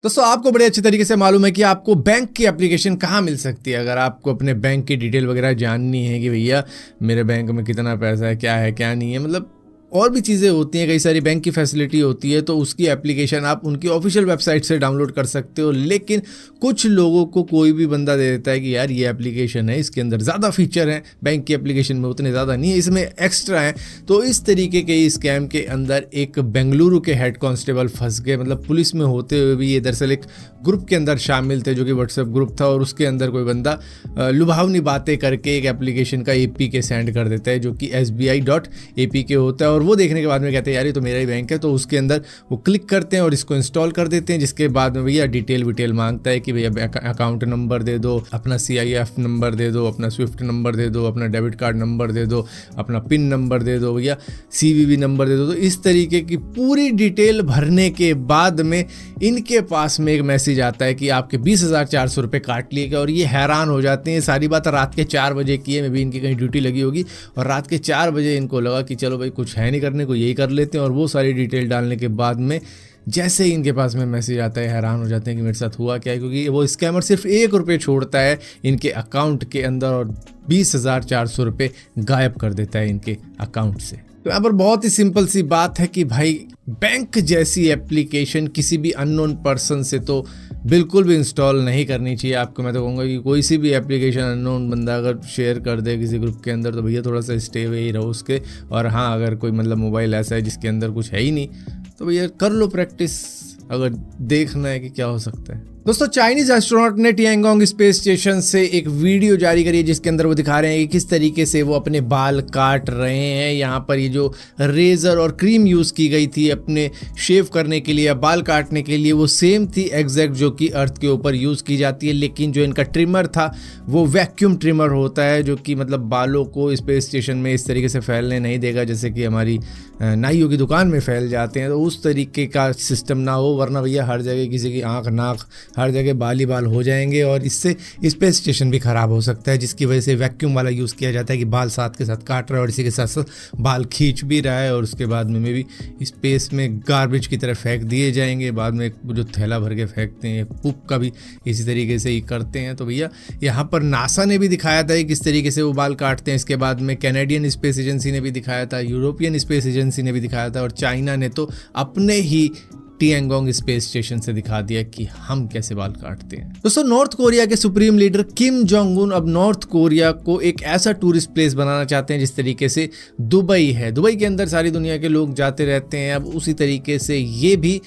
दोस्तों आपको बड़े अच्छे तरीके से मालूम है कि आपको बैंक की एप्लीकेशन कहाँ मिल सकती है। अगर आपको अपने बैंक की डिटेल वगैरह जाननी है कि भैया मेरे बैंक में कितना पैसा है क्या नहीं है, मतलब और भी चीज़ें होती हैं, कई सारी बैंक की फैसिलिटी होती है, तो उसकी एप्लीकेशन आप उनकी ऑफिशियल वेबसाइट से डाउनलोड कर सकते हो। लेकिन कुछ लोगों को कोई भी बंदा दे देता है कि यार ये एप्लीकेशन है, इसके अंदर ज़्यादा फीचर हैं, बैंक की एप्लीकेशन में उतने ज़्यादा नहीं है, इसमें एक्स्ट्रा है। तो इस तरीके के स्कैम के अंदर एक बेंगलुरु के हेड कांस्टेबल फंस गए। मतलब पुलिस में होते हुए भी ये दरअसल एक ग्रुप के अंदर शामिल थे, जो कि व्हाट्सएप ग्रुप था, और उसके अंदर कोई बंदा लुभावनी बातें करके एक एप्लीकेशन का APK सेंड कर देता है, जो कि SBI.APK होता है। और वो देखने के बाद में कहते हैं यार ये तो मेरा ही बैंक है, तो उसके अंदर वो क्लिक करते हैं और इसको इंस्टॉल कर देते हैं। जिसके बाद में भैया डिटेल मांगता है कि भैया अकाउंट नंबर दे दो, अपना CIF नंबर दे दो, अपना स्विफ्ट नंबर दे दो, अपना डेबिट कार्ड नंबर दे दो, अपना पिन नंबर दे दो, भैया CVV नंबर दे दो। तो इस तरीके की पूरी डिटेल भरने के बाद में इनके पास में एक मैसेज आता है कि आपके 20,400 रुपये काट लिए गए। और ये हैरान हो जाते हैं। सारी बात रात के 4 बजे की है, मे भी इनकी कहीं ड्यूटी लगी होगी, और रात के 4 बजे इनको लगा कि चलो भाई कुछ है नहीं करने को, यही कर लेते हैं। और वो सारी डिटेल डालने के बाद में जैसे ही इनके पास में मैसेज आता है, हैरान हो जाते हैं कि मेरे साथ हुआ क्या है, क्योंकि वो स्कैमर सिर्फ 1 रुपये छोड़ता है इनके अकाउंट के अंदर और 20,400 रुपये गायब कर देता है इनके अकाउंट से। तो यहाँ पर बहुत ही सिंपल सी बात है कि भाई बैंक जैसी एप्लीकेशन किसी भी अननोन पर्सन से तो बिल्कुल भी इंस्टॉल नहीं करनी चाहिए आपको। मैं तो कहूँगा कि कोई सी भी एप्लीकेशन अननोन बंदा अगर शेयर कर दे किसी ग्रुप के अंदर, तो भैया थोड़ा सा स्टे अवे ही रहो उसके। और हाँ, अगर कोई मतलब मोबाइल ऐसा है जिसके अंदर कुछ है ही नहीं, तो भैया कर लो प्रैक्टिस, अगर देखना है कि क्या हो सकता है। दोस्तों चाइनीज एस्ट्रोनॉट ने टिएंगोंग स्पेस स्टेशन से एक वीडियो जारी करी है, जिसके अंदर वो दिखा रहे हैं कि किस तरीके से वो अपने बाल काट रहे हैं। यहाँ पर ये जो रेजर और क्रीम यूज़ की गई थी अपने शेव करने के लिए या बाल काटने के लिए, वो सेम थी एग्जैक्ट जो कि अर्थ के ऊपर यूज़ की जाती है। लेकिन जो इनका ट्रिमर था वो वैक्यूम ट्रिमर होता है, जो कि मतलब बालों को स्पेस स्टेशन में इस तरीके से फैलने नहीं देगा जैसे कि हमारी नाइयों की दुकान में फैल जाते हैं। तो उस तरीके का सिस्टम ना हो, वरना भैया हर जगह किसी की आँख नाक हर जगह बाल ही बाल हो जाएंगे, और इससे स्पेस स्टेशन भी ख़राब हो सकता है। जिसकी वजह से वैक्यूम वाला यूज़ किया जाता है कि बाल साथ के साथ काट रहा है और इसी के साथ साथ बाल खींच भी रहा है, और उसके बाद में भी स्पेस में गार्बेज की तरह फेंक दिए जाएंगे। बाद में जो थैला भर के फेंकते हैं, पुप का भी इसी तरीके से ही करते हैं। तो भैया यहाँ पर नासा ने भी दिखाया था किस तरीके से वो बाल काटते हैं। इसके बाद में कैनेडियन स्पेस एजेंसी ने भी दिखाया था, यूरोपियन स्पेस एजेंसी ने भी दिखाया था, और चाइना ने तो अपने ही टिएंगोंग स्पेस स्टेशन से दिखा दिया कि हम कैसे बाल काटते हैं। दोस्तों नॉर्थ कोरिया के supreme leader Kim Jong Un अब नॉर्थ कोरिया को एक ऐसा टूरिस्ट प्लेस बनाना चाहते हैं जिस तरीके से दुबई है। दुबई के अंदर सारी दुनिया के लोग जाते रहते हैं, अब उसी तरीके से ये भी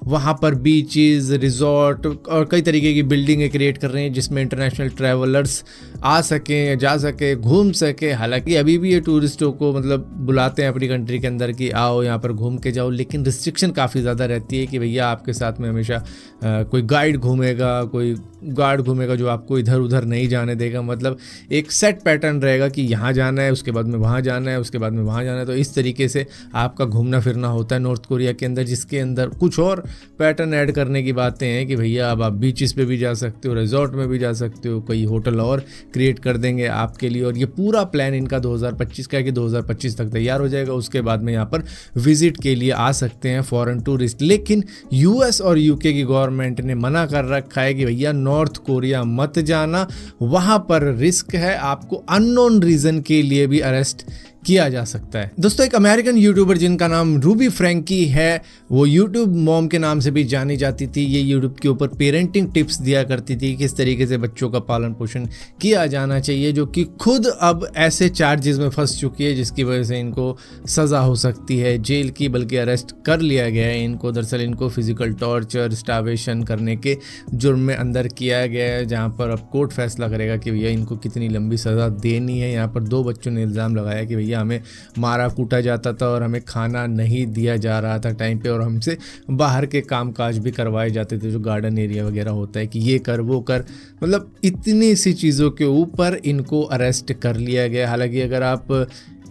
वहाँ पर बीचेस, रिजॉर्ट और कई तरीके की बिल्डिंगें क्रिएट कर रहे हैं, जिसमें इंटरनेशनल ट्रैवलर्स आ सकें, जा सके, घूम सके। हालांकि अभी भी ये टूरिस्टों को मतलब बुलाते हैं अपनी कंट्री के अंदर कि आओ यहाँ पर घूम के जाओ, लेकिन रिस्ट्रिक्शन काफ़ी ज़्यादा रहती है कि भैया आपके साथ में हमेशा कोई गाइड घूमेगा, कोई गार्ड घूमेगा जो आपको इधर उधर नहीं जाने देगा। मतलब एक सेट पैटर्न रहेगा कि यहाँ जाना है, उसके बाद में वहाँ जाना है, उसके बाद में वहाँ जाना है। तो इस तरीके से आपका घूमना फिरना होता है नॉर्थ कोरिया के अंदर, जिसके अंदर कुछ और पैटर्न ऐड करने की बातें हैं कि भैया अब आप बीचेस पे भी जा सकते हो, रिजॉर्ट में भी जा सकते हो, कई होटल और क्रिएट कर देंगे आपके लिए। और ये पूरा प्लान इनका 2025 का है कि 2025 तक तैयार हो जाएगा। उसके बाद में यहाँ पर विजिट के लिए आ सकते हैं फॉरेन टूरिस्ट। लेकिन US और UK की गवर्नमेंट ने मना कर रखा है कि भैया नॉर्थ कोरिया मत जाना, वहाँ पर रिस्क है, आपको अननोन रीज़न के लिए भी अरेस्ट किया जा सकता है। दोस्तों एक अमेरिकन यूट्यूबर जिनका नाम रूबी फ्रैंकी है, वो यूट्यूब मॉम के नाम से भी जानी जाती थी। ये यूट्यूब के ऊपर पेरेंटिंग टिप्स दिया करती थी, किस तरीके से बच्चों का पालन पोषण किया जाना चाहिए, जो कि खुद अब ऐसे चार्जेस में फंस चुकी है जिसकी वजह से इनको सज़ा हो सकती है जेल की, बल्कि अरेस्ट कर लिया गया है इनको। दरअसल इनको फिजिकल टॉर्चर, स्टार्वेशन करने के जुर्म में अंदर किया गया है, जहाँ पर अब कोर्ट फैसला करेगा कि भैया इनको कितनी लंबी सज़ा देनी है। यहाँ पर 2 बच्चों ने इल्ज़ाम लगाया कि भैया हमें मारा कूटा जाता था और हमें खाना नहीं दिया जा रहा था टाइम पे, और हमसे बाहर के कामकाज भी करवाए जाते थे, जो गार्डन एरिया वगैरह होता है कि ये कर वो कर। मतलब इतनी सी चीज़ों के ऊपर इनको अरेस्ट कर लिया गया। हालांकि अगर आप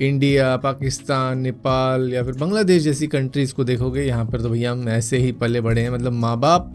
इंडिया, पाकिस्तान, नेपाल या फिर बांग्लादेश जैसी कंट्रीज़ को देखोगे, यहाँ पर तो भैया हम ऐसे ही पले बड़े हैं। मतलब माँ बाप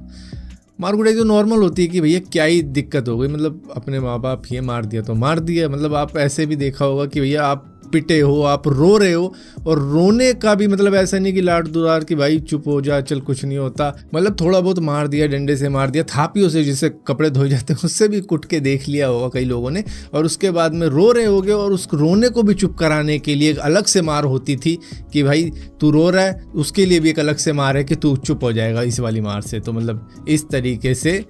मारकुटाई तो नॉर्मल होती है कि भैया क्या ही दिक्कत हो गई, मतलब अपने माँ बाप ये मार दिया तो मार दिया। मतलब आप ऐसे भी देखा होगा कि भैया आप पिटे हो, आप रो रहे हो, और रोने का भी मतलब ऐसा नहीं कि लाड दुलार कि भाई चुप हो जा, चल कुछ नहीं होता, मतलब थोड़ा बहुत मार दिया, डंडे से मार दिया, थापियों से जिससे कपड़े धोए जाते हैं उससे भी कुट के देख लिया होगा कई लोगों ने, और उसके बाद में रो रहे होगे, और उस रोने को भी चुप कराने के लिए एक अलग से मार होती थी कि भाई तू रो रहा है, उसके लिए भी एक अलग से मार है कि तू चुप हो जाएगा इस वाली मार से। तो मतलब इस तरीके से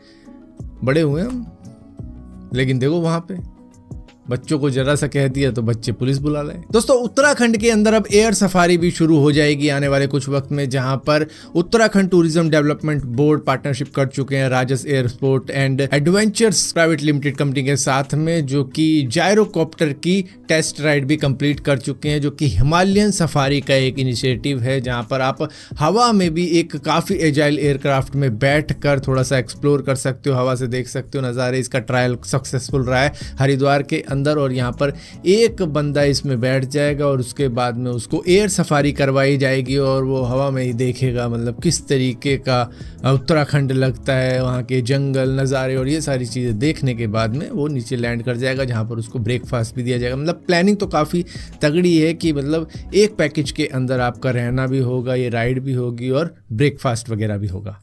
बड़े हुए हम। लेकिन देखो वहां पे बच्चों को जरा सा कह दिया तो बच्चे पुलिस बुला लाए। दोस्तों उत्तराखंड के अंदर अब एयर सफारी भी शुरू हो जाएगी आने वाले कुछ वक्त में, जहां पर Uttarakhand tourism development board partnership कर चुके हैं राजस airport and adventures private limited company के साथ में, जो कि जायरोकॉप्टर की टेस्ट राइड भी कंप्लीट कर चुके हैं, जो कि हिमालयन सफारी का एक इनिशिएटिव है, जहां पर आप हवा में भी एक काफ़ी एजाइल एयरक्राफ्ट में बैठ कर थोड़ा सा एक्सप्लोर कर सकते हो, हवा से देख सकते हो नज़ारे। इसका ट्रायल सक्सेसफुल रहा है हरिद्वार के अंदर, और यहाँ पर एक बंदा इसमें बैठ जाएगा और उसके बाद में उसको एयर सफारी करवाई जाएगी और वो हवा में ही देखेगा मतलब किस तरीके का उत्तराखंड लगता है, वहाँ के जंगल नज़ारे और ये सारी चीज़ें देखने के बाद में वो नीचे लैंड कर जाएगा, जहाँ पर उसको ब्रेकफास्ट भी दिया जाएगा। मतलब प्लानिंग तो काफ़ी तगड़ी है कि मतलब एक पैकेज के अंदर आपका रहना भी होगा, ये राइड भी होगी और ब्रेकफास्ट वगैरह भी होगा।